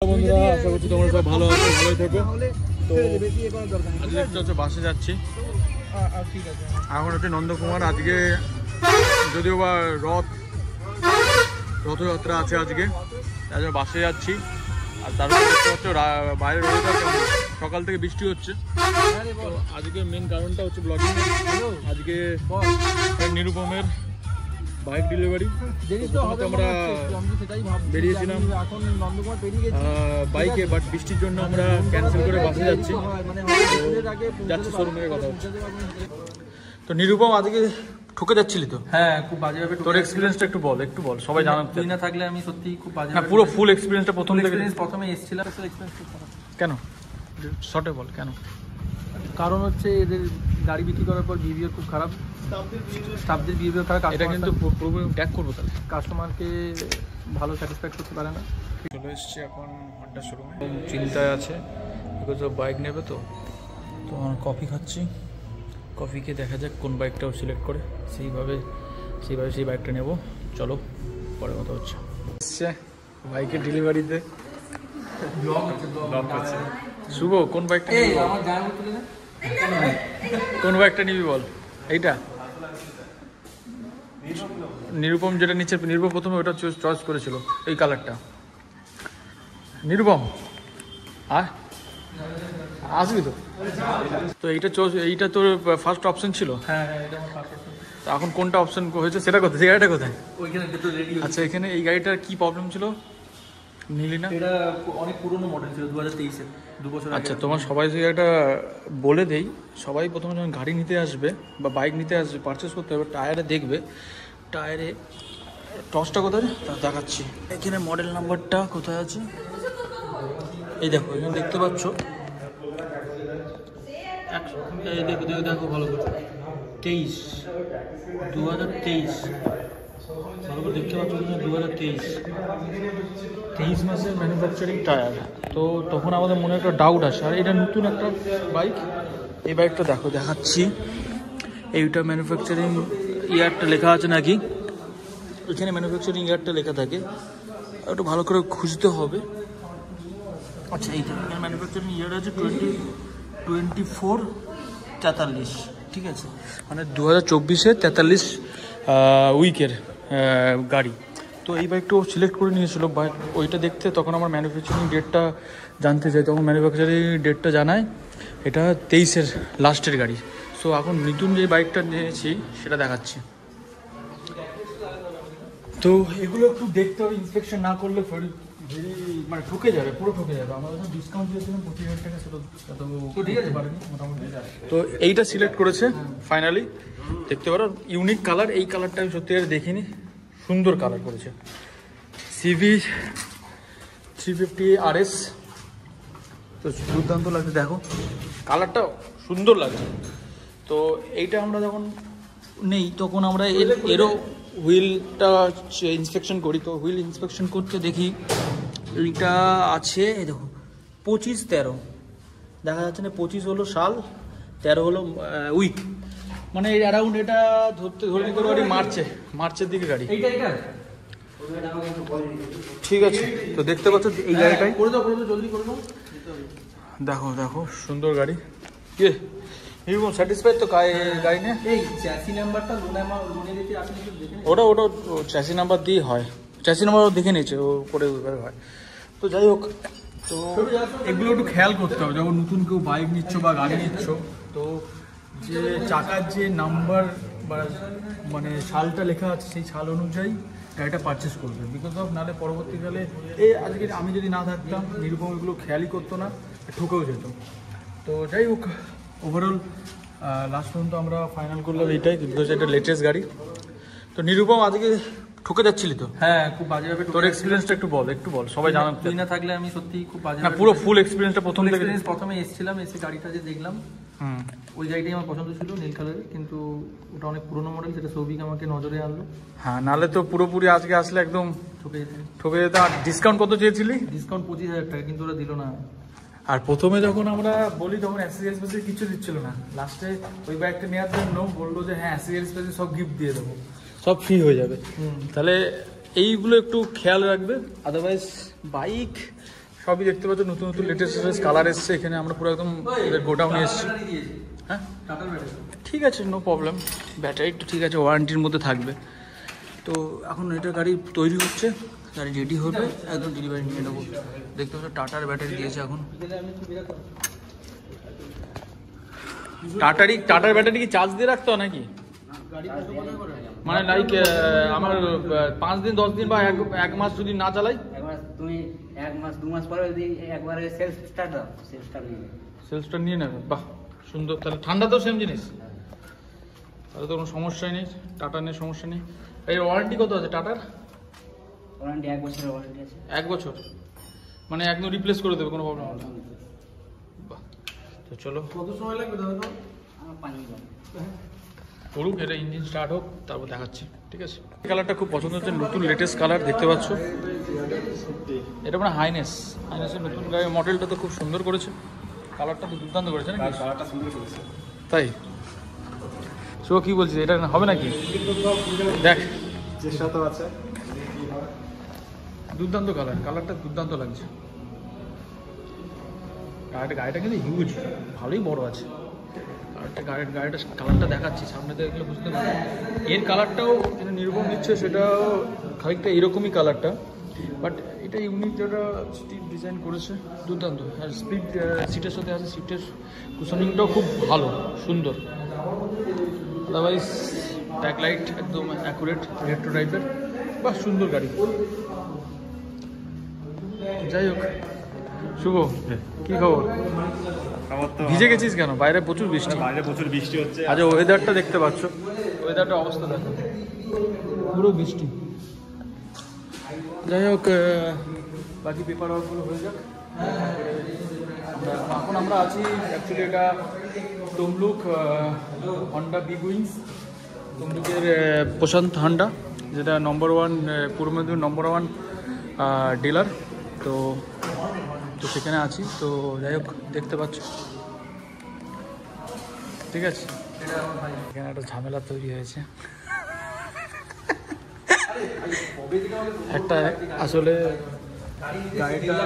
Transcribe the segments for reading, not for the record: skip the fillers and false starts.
বন্ধুরা, আশা করছি তোমরা সব ভালো আছো, ভালোই থেকো। তো আজকে হচ্ছে বাসে যাচ্ছি। এখন হচ্ছে নন্দকুমার। আজকে যদিও বা রথযাত্রা আছে আজকে, তার জন্য বাসে যাচ্ছি। আর তারপরে দেখতে পাচ্ছ বাইরে রয়েছে, সকাল থেকে বৃষ্টি হচ্ছে। তো আজকে মেন কারণটা হচ্ছে ব্লগিং। আজকে নিরুপমের বাইক ডেলিভারি। আমরা বেরিয়েছিলাম বাইকে, বাট বৃষ্টির জন্য আমরা ক্যান্সেল করে বাসে যাচ্ছি। যাচ্ছি শোরুমের কথা হচ্ছে। তো নিরুপম আজকে ঠকে যাচ্ছিলি তো? হ্যাঁ, খুব বাজেভাবে। তোর এক্সপিরিয়েন্সটা একটু বল, সবাই জানার। তুই না থাকলে আমি সত্যি খুব বাজে। হ্যাঁ, পুরো ফুল এক্সপিরিয়েন্সটা প্রথমে এসেছিলাম। কেন শর্টে বল কেন? কারণ হচ্ছে এদের গাড়ি বিক্রি করার পর বিহেভিয়ার খুব খারাপ, স্টাফদের বিহেভিয়ার খারাপ। এটা কিন্তু পুরোপুরি ট্যাগ করবো, তাহলে কাস্টমারকে ভালো স্যাটিসফাইড করতে পারে না। চলে এসেছি এখন হন্ডা শোরুমে। চিন্তায় আছে, বিকজ ও বাইক নেবে। তো আমার কফি খাচ্ছি। কফি খেয়ে দেখা যাক কোন বাইকটাও সিলেক্ট করে, সেইভাবে সেই বাইকটা নেব। চলো পরে কথা হচ্ছে। বাইকের ডেলিভারিতে শুভ, কোন বাইকটা নিবি? কোন বাইকটা নিবি বল? এইটা নিরুপম যেটা নিচে, নিরুপম প্রথমে ওটা চয়েস করেছিল, এই কালারটা। নিরুপম আসবি তো? তো এইটা তোর ফার্স্ট অপশন ছিল। হ্যাঁ, তো এখন কোনটা অপশন হয়েছে সেটা কোথায়? সেই গাড়িটা কোথায়? আচ্ছা, এখানে এই গাড়িটার কি প্রবলেম ছিল নিলি না? এটা অনেক পুরনো মডেল ছিল, 2023-এর, 2 বছর। আচ্ছা, তোমার সবাই যে একটা বলে দেই, সবাই প্রথমে যখন গাড়ি নিতে আসবে বা বাইক নিতে আসবে, পারচেস করতে হবে, টায়ারে দেখবে। টায়ারে টসটা কোথায় দেখাচ্ছি। এখানে মডেল নাম্বারটা কোথায় আছে? এই দেখো, এখানে দেখতে পাচ্ছ। এই দেখো ভালো করে, 2023 ভালো করে দেখতে পাচ্ছ, 2023 মাসের ম্যানুফ্যাকচারিং টায়ার। তো তখন আমাদের মনে একটা ডাউট আসে, আর এটা নতুন একটা বাইক। এই বাইকটা দেখাচ্ছি। এইটা ম্যানুফ্যাকচারিং ইয়ারটা লেখা আছে নাকি, এখানে ম্যানুফ্যাকচারিং ইয়ারটা লেখা থাকে, একটু ভালো করে খুঁজতে হবে। আচ্ছা, এইটা ম্যানুফ্যাকচারিং ইয়ার আছে 24-43, ঠিক আছে, মানে 2024-এর 43 উইকের গাড়ি। তো এই বাইকটাও সিলেক্ট করে নিয়েছিল বাইক, ওইটা দেখতে। তখন আমার ম্যানুফ্যাকচারিং ডেটটা জানতে চাই, তখন ম্যানুফ্যাকচারিং ডেটটা জানায় এটা 23-এর লাস্টের গাড়ি। সো এখন নতুন যে বাইকটা নিয়েছি সেটা দেখাচ্ছি। তো এগুলো একটু দেখতে হবে, ইন্সপেকশন না করলে মানে ঠকে যাবে, পুরো ঠকে যাবে। আমাদের ডিসকাউন্ট দিয়েছিলাম 25,000 টাকা, সেটা ঠিক আছে পারেনি মোটামুটি। তো এইটা সিলেক্ট করেছে ফাইনালি, দেখতে পারো ইউনিক কালার। এই কালারটা আমি সত্যি আর দেখিনি, সুন্দর কালার করেছে। CV 350 RS, তো দুর্দান্ত লাগছে, দেখো কালারটা সুন্দর লাগছে। তো এইটা আমরা যখন নেই তখন আমরা এরও হুইলটা ইন্সপেকশন করি। তো হুইল ইন্সপেকশন করতে দেখি এইটা আছে, এই দেখো 25-13 দেখা যাচ্ছে না, 25 হলো সাল, 13 হলো উইক, মানে অ্যারাউন্ড এটা ধরে নিতে পারি মার্চের দিকে গাড়ি। ঠিক আছে, তো দেখতে পাচ্ছ এই গাড়িটাই করে দাও জলদি করে দাও। দেখো সুন্দর গাড়ি। কে এরকম স্যাটিসফাইড তো গাড়ি নিয়ে? এই চ্যাসি নাম্বারটা লোনে দিতে আপনি দেখেন। ওটা চ্যাসি নাম্বার দিয়ে হয়, চ্যাসি নাম্বার দেখে নিয়েছে ও করে হয়। তো যাই হোক, তো এগুলো একটু খেয়াল করতে হবে যখন নতুন কেউ বাইক নিচ্ছ বা গাড়ি নিচ্ছ। তো যে চাকার যে নাম্বার বা মানে সালটা লেখা আছে, সেই সাল অনুযায়ী গাড়িটা পারচেস করবে। বিকজ অফ নাহলে পরবর্তীকালে আজকে আমি যদি না থাকতাম, নিরুপম এগুলো খেয়ালই করতো না, ঠকেও যেত। তো যাই হোক, ওভারঅল লাস্ট পর্যন্ত আমরা ফাইনাল করলাম এইটাই, বিকজ এটা লেটেস্ট গাড়ি। তো নিরুপম আজকে ঠকে যাচ্ছিলি তো? হ্যাঁ, খুব বাজেভাবে। তোর এক্সপিরিয়েন্সটা একটু বল, সবাই জানার। তুই না থাকলে আমি সত্যি খুব বাজে। না, পুরো ফুল এক্সপিরিয়েন্সটা প্রথমে এসেছিলাম, এসে গাড়িটা যে দেখলাম, ওই গাড়িটাই আমার পছন্দ ছিল, নীল কালারের, কিন্তু ওটা অনেক পুরোনো মডেল, সেটা সৌভিক আমাকে নজরে আনলো। হ্যাঁ, নাহলে তো পুরোপুরি আজকে আসলে একদম ঠকে যেত। আর ডিসকাউন্ট কত চেয়েছিলি? ডিসকাউন্ট 25,000 টাকা, কিন্তু ওরা দিল না। আর প্রথমে যখন আমরা বলি তখন অ্যাক্সেসরিজ বেসে কিছু দিচ্ছিল না, লাস্টে ওই ব্যাগটা নেওয়ার জন্য বললো যে হ্যাঁ অ্যাক্সেসরিজ বেসে সব গিফট দিয়ে দেবো, সব ফ্রি হয়ে যাবে। তাহলে এইগুলো একটু খেয়াল রাখবে, আদারওয়াইজ বাইক সবই দেখতে পাচ্ছ, নতুন নতুন লেটেস্ট কালার এসছে এখানে। আমরা পুরো একদম গোডাউনে এসেছি। হ্যাঁ ঠিক আছে, নো প্রবলেম। ব্যাটারি তো ঠিক আছে, ওয়ারেন্টির মধ্যে থাকবে। তো এখন এটা গাড়ি তৈরি হচ্ছে, গাড়ি রেডি হবে, একদম ডেলিভারি নিয়ে নেবো। দেখতে পাচ্ছ টাটার ব্যাটারি দিয়েছে এখন। টাটার ব্যাটারি কি চার্জ দিয়ে রাখতে হয় নাকি? মানে লাইক আমার 5 দিন 10 দিন বা এক মাস যদি না চালাই, তুমি 1 মাস 2 মাস পরে যদি একবারে সেলফ স্টার্ট দাও, সেলফ স্টার্ট সেলসটা নিয়ে নেবে। বাহ সুন্দর। তাহলে ঠান্ডা তো সেম জিনিস, তাহলে তো কোনো সমস্যাই নেই, টাটা নিয়ে সমস্যা নেই। এর ওয়ারেন্টি কত আছে টাটার? ওয়ারেন্টি 1 বছরের ওয়ারেন্টি আছে। 1 বছর, মানে একদম রিপ্লেস করে দেবে কোনো প্রবলেম হবে না। বাহ, তো চলো। কত সময় লাগবে দাদা? আমার 5 মিনিট করুক, এটা ইঞ্জিন স্টার্ট হোক, তারপর দেখাচ্ছি, ঠিক আছে? এই কালারটা খুব পছন্দ হচ্ছে, নতুন লেটেস্ট কালার দেখতে পাচ্ছ। এটা মানে হাইনেসের নতুন গাড়ি, মডেলটা তো খুব সুন্দর করেছে, কালারটা তো দুর্দান্ত করেছে না? কালারটা সুন্দর করেছে। তাই শো কি বলছিস, এটা হবে নাকি? দেখ চেষ্টা তো আছে। দুর্দান্ত কালারটা দুর্দান্ত লাগছে। গাড়িটা কিন্তু হিউজ, ভালোই বড় আছে। গাড়িটা কালারটা দেখাচ্ছি, সামনে দেখলে বুঝতে পারবে। এর কালারটাও যেটা নির্ভর নিচ্ছে, সেটাও খানিকটা এরকমই কালারটা, বাট এটা ইউনিক, যেটা স্টিল ডিজাইন করেছে, দুর্দান্ত। আর স্পিড সিটের সাথে আছে, সিটের কুশনিংটাও খুব ভালো, সুন্দর। আদারওয়াইজ ব্যাকলাইট একদম অ্যাকুরেট, রেট্রো টাইপের, বাহ সুন্দর গাড়ি। যাই হোক, শুভ কি খবর? আমার তো ভিজে গেছিস কেন? বাইরে প্রচুর বৃষ্টি। বাইরে প্রচুর বৃষ্টি হচ্ছে। আজ ওয়েদারটা দেখতে পাচ্ছ, ওয়েদারটা অবস্থা দেখো, পুরো বৃষ্টি। যাই হোক, বাকি পেপার ওয়ার্কগুলো হয়ে যাক। এখন আমরা আছি অ্যাকচুয়ালি, এটা তমলুক হন্ডা বিগ উইংস, তমলুকের প্রশান্ত হন্ডা, যেটা নম্বর 1 পূর্ব মেদিনীপুর নম্বর 1 ডিলার। তো সেখানে আছি। তো যাই হোক, দেখতে পাচ্ছ, ঠিক আছে? এখানে একটা ঝামেলা তৈরি হয়েছে, একটা আসলে গাড়িটা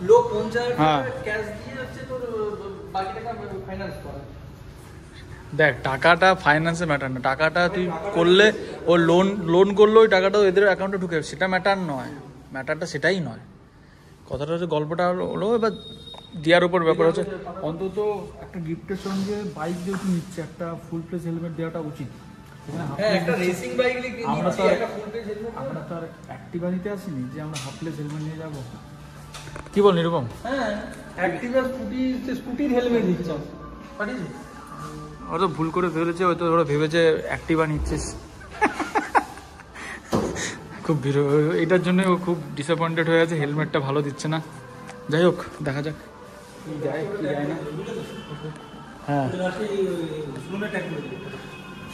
লোক 50,000 হ্যাঁ। টাকা ক্যাশ দিয়ে হচ্ছে তোর বাকি টাকা ফাইন্যান্স করা। দেখ, টাকাটা ফাইন্যান্সে ম্যাটার না, টাকাটা তুই করলে ও লোন করলে ওই টাকাটা এদের অ্যাকাউন্টে ঢুকে, সেটা ম্যাটার নয়। ম্যাটারটা সেটাই নয়, কথাটা হচ্ছে, গল্পটা হলো এবার দেওয়ার উপর ব্যাপার হচ্ছে। অন্তত একটা গিফটের সঙ্গে বাইক যেহেতু নিচ্ছে, একটা ফুল প্লেস হেলমেট দেওয়াটা উচিত। হ্যাঁ, একটা রেসিং বাইক নিয়ে আমরা তো একটা ফুল পেজ হেলমেট। আমরা তো আর অ্যাক্টিভা নিতে আসিনি যে আমরা হাফ প্লেস হেলমেট নিয়ে যাবো। কি বল নিরুপম? হ্যাঁ, অ্যাক্টিভা স্কুটির হেলমেট দিচ্ছে, পাঠিয়েছি। ওরা তো ভুল করে ফেলেছে, হয়তো ওরা ভেবেছে অ্যাক্টিভা নিচ্ছিস। খুব এটার জন্য ও খুব ডিসঅ্যাপয়েন্টেড হয়ে আছে, হেলমেটটা ভালো দিচ্ছে না। যাই হোক, দেখা যাক কি যায় কি যায় না। হ্যাঁ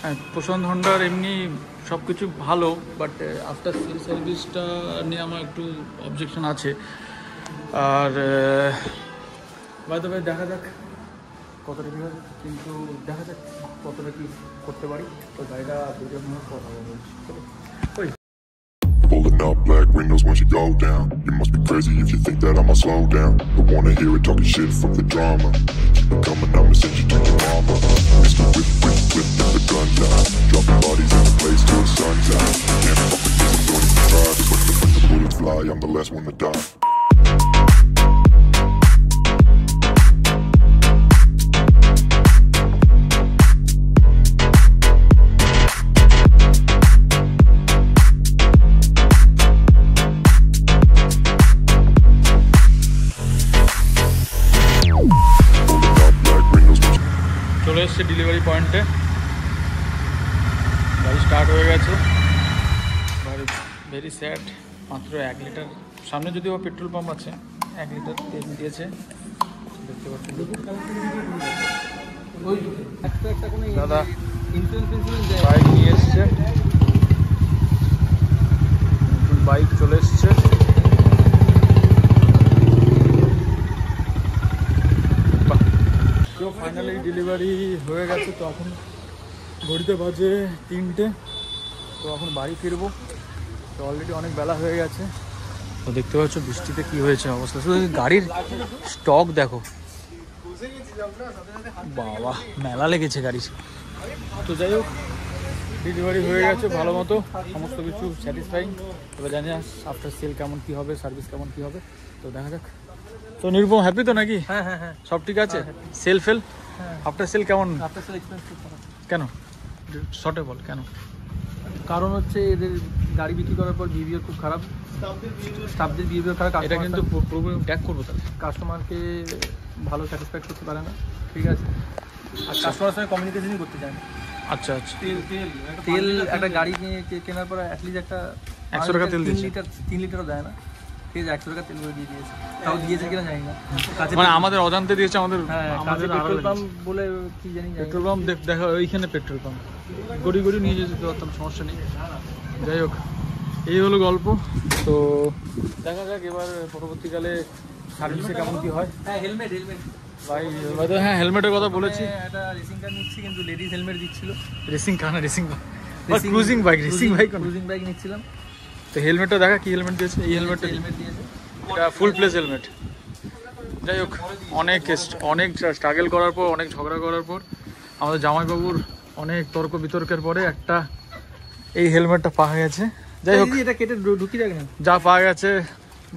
হ্যাঁ, প্রশান্ত হন্ডার এমনি সব কিছু ভালো, বাট আফটার সেল সার্ভিসটা নিয়ে আমার একটু অবজেকশন আছে। আর বাইরে দেখা যাক কতটা কী হয়, কিন্তু দেখা যাক কতটা কী করতে পারি। তো গাড়িটা দুটোর মধ্যে কথা বলবো। Pulling up black windows once you go down. You must be crazy if you think that I'ma slow down. Don't wanna hear it talking shit from the drama. Keep it coming, I'ma send you to your mama. Mr. Whip, whip, whip, get the guns out. Dropping bodies in the place till the sun's out. Can't fuck with this, I'm going to try. Just when the bullets fly, I'm the last one to die. চলে এসছে delivery পয়েন্টে, গাড়ি start হয়ে গেছে। Very sad, মাত্র 1 litre, সামনে যদিও petrol pump আছে, 1 লিটার তেল দিয়েছে, দেখতে পাচ্ছেন। একটা কোনো দাদা ইন্স্যুরেন্স দেয়। বাইক নিয়ে এসছে, বাইক চলে এসছে। তো ফাইনালি ডেলিভারি হয়ে গেছে। তো এখন ঘড়িতে বাজে 3টে, তো এখন বাড়ি ফিরবো। তো অলরেডি অনেক বেলা হয়ে গেছে, তো দেখতে পাচ্ছ বৃষ্টিতে কি হয়েছে অবস্থা, শুধু গাড়ির স্টক দেখো, বাবা মেলা লেগেছে গাড়ির। তো যাই হোক ডেলিভারি হয়ে গেছে ভালো মতো, সমস্ত কিছু স্যাটিসফাইং। এবার জানি না আফটার সেল কেমন কি হবে, সার্ভিস কেমন কি হবে, তো দেখা যাক। তো নিরুপম হ্যাপি তো নাকি? হ্যাঁ হ্যাঁ হ্যাঁ, সব ঠিক আছে? সেল ফেল আফটার সেল কেমন? আপনার সাথে এক্সপিরিয়েন্স খুব খারাপ। কেন শর্টে বল কেন? কারণ হচ্ছে এদের গাড়ি বিক্রি করার পর বিহেভিয়ার খুব খারাপ, স্টাফদের বিহেভিয়ার খারাপ। এটা কিন্তু ট্যাগ করবো তাহলে। কাস্টমারকে ভালো স্যাটিসফাইড করতে পারে না, ঠিক আছে, আর কাস্টমারের সঙ্গে কমিউনিকেশনই করতে চায় না। আচ্ছা আচ্ছা, তেল একটা গাড়ি নিয়ে কেনার পর অ্যাটলিস্ট একটা 100 টাকা তেল দিয়েছে। 3 লিটারও দেয় না, ঠিক আছে, 100 টাকা তেল করে দিয়ে দিয়েছে, তাও দিয়েছে কিনা জানি না। মানে আমাদের অজান্তে দিয়েছে, আমাদের হ্যাঁ, আমাদের পেট্রোল পাম্প বলে কি জানি না। পেট্রোল পাম্প দেখা ওইখানে পেট্রোল পাম্প গড়ি গড়ি নিয়ে যেতে পারতাম, সমস্যা নেই। যাই হোক এই হলো গল্প। তো দেখা যাক এবার পরবর্তীকালে সার্ভিসে কেমন কি হয়। হ্যাঁ, হেলমেট ভাই হয়তো হ্যাঁ হেলমেটের কথা বলেছি, একটা রেসিং কার নিচ্ছি কিন্তু লেডিস হেলমেট দিচ্ছিল। রেসিং কার না, racing cruising bike, racing bike. Cruising bike নিচ্ছিলাম, তো হেলমেটটা দেখা কি হেলমেট দিয়েছে, এই হেলমেটটা হেলমেট দিয়েছে। এটা ফুল প্লেস হেলমেট। যাই হোক অনেক স্ট্রাগল করার পর, অনেক ঝগড়া করার পর, আমাদের জামাইবাবুর অনেক তর্ক বিতর্কের পরে একটা এই হেলমেটটা পাওয়া গেছে। যাই হোক এটা কেটে ঢুকিয়ে রাখ না। যা পাওয়া গেছে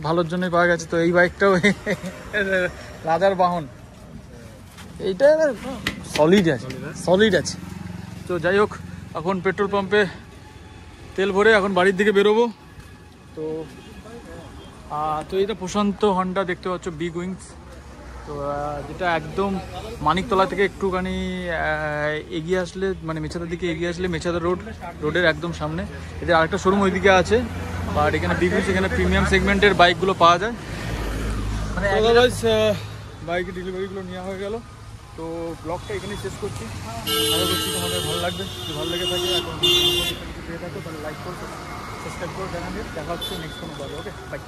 ভালোর জন্যই পাওয়া গেছে। তো এই বাইকটাও রাজার বাহন, এইটা সলিড আছে। তো যাই হোক এখন পেট্রোল পাম্পে তেল ভরে এখন বাড়ির দিকে বেরোবো। তো তো এটা প্রশান্ত হন্ডা দেখতে পাচ্ছ, বিগ উইংস। তো যেটা একদম মানিকতলা থেকে একটুখানি এগিয়ে আসলে, মানে মেছাদার দিকে এগিয়ে আসলে মেছাদা রোডের একদম সামনে এদের আরেকটা শোরুম ওইদিকে আছে। বাট এখানে বিগ উইংস, এখানে প্রিমিয়াম সেগমেন্টের বাইকগুলো পাওয়া যায়। মানে আদারওয়াইজ বাইকের ডেলিভারিগুলো নেওয়া হয়ে গেল। তো ব্লগটা এখানেই শেষ করছি। আশা করছি তোমাদের ভালো লাগবে, যদি ভালো লেগে থাকে এখন পেয়ে থাকো তাহলে লাইক করো, সাবস্ক্রাইব করে দেখা হচ্ছে নেক্সট কোনো ব্লগে। Okay bye.